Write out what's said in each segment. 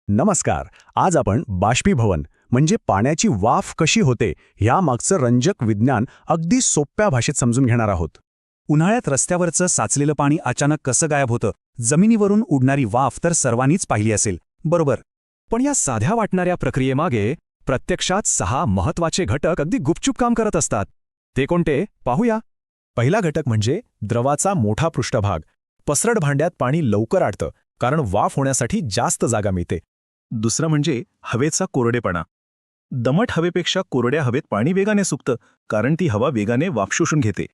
नमस्कार. आज आपण बाष्पीभवन म्हणजे पाण्याची वाफ कशी होते ह्यामागचं रंजक विज्ञान अगदी सोप्या भाषेत समजून घेणार आहोत. उन्हाळ्यात रस्त्यावरचं साचलेलं पाणी अचानक कसं गायब होतं, जमिनीवरून उडणारी वाफ तर सर्वांनीच पाहिली असेल, बरोबर. पण या साध्या वाटणाऱ्या प्रक्रियेमागे प्रत्यक्षात 6 महत्त्वाचे घटक अगदी गुपचूप काम करत असतात. ते कोणते पाहूया. पहिला घटक म्हणजे द्रवाचा मोठा पृष्ठभाग. पसरट भांड्यात पाणी लवकर आटतं कारण वाफ होण्यासाठी जास्त जागा मिळते. दुसरं म्हणजे हवेचा कोरडेपणा. दमट हवेपेक्षा कोरड्या हवेत पाणी वेगाने सुकतं कारण ती हवा वेगाने वाफ शोषून घेते.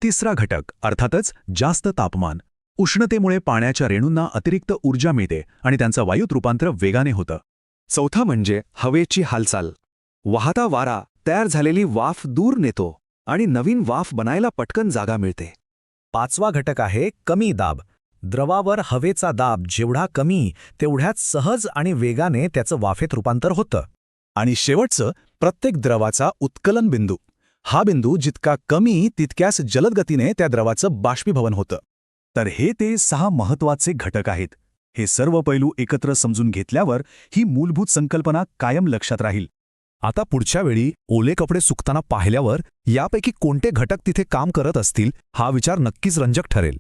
तिसरा घटक अर्थातच जास्त तापमान. उष्णतेमुळे पाण्याच्या रेणूंना अतिरिक्त ऊर्जा मिळते आणि त्यांचं वायूत रूपांतर वेगाने होतं. चौथा म्हणजे हवेची हालचाल. वाहता वारा तयार झालेली वाफ दूर नेतो आणि नवीन वाफ बनायला पटकन जागा मिळते. पाचवा घटक आहे कमी दाब. द्रवावर हवेचा दाब जेवढा कमी तेवढ्याच सहज आणि वेगाने त्याचं वाफेत रूपांतर होतं. आणि शेवटचं प्रत्येक द्रवाचा उत्कलन बिंदू. हा बिंदू जितका कमी तितक्याच जलद गतीने त्या द्रवाचं बाष्पीभवन होतं. तर हे ते 6 महत्त्वाचे घटक आहेत. हे सर्व पैलू एकत्र समजून घेतल्यावर ही मूलभूत संकल्पना कायम लक्षात राहील. आता पुढच्या वेळी ओले कपडे सुकताना पाहिल्यावर यापैकी कोणते घटक तिथे काम करत असतील हा विचार नक्कीच रंजक ठरेल.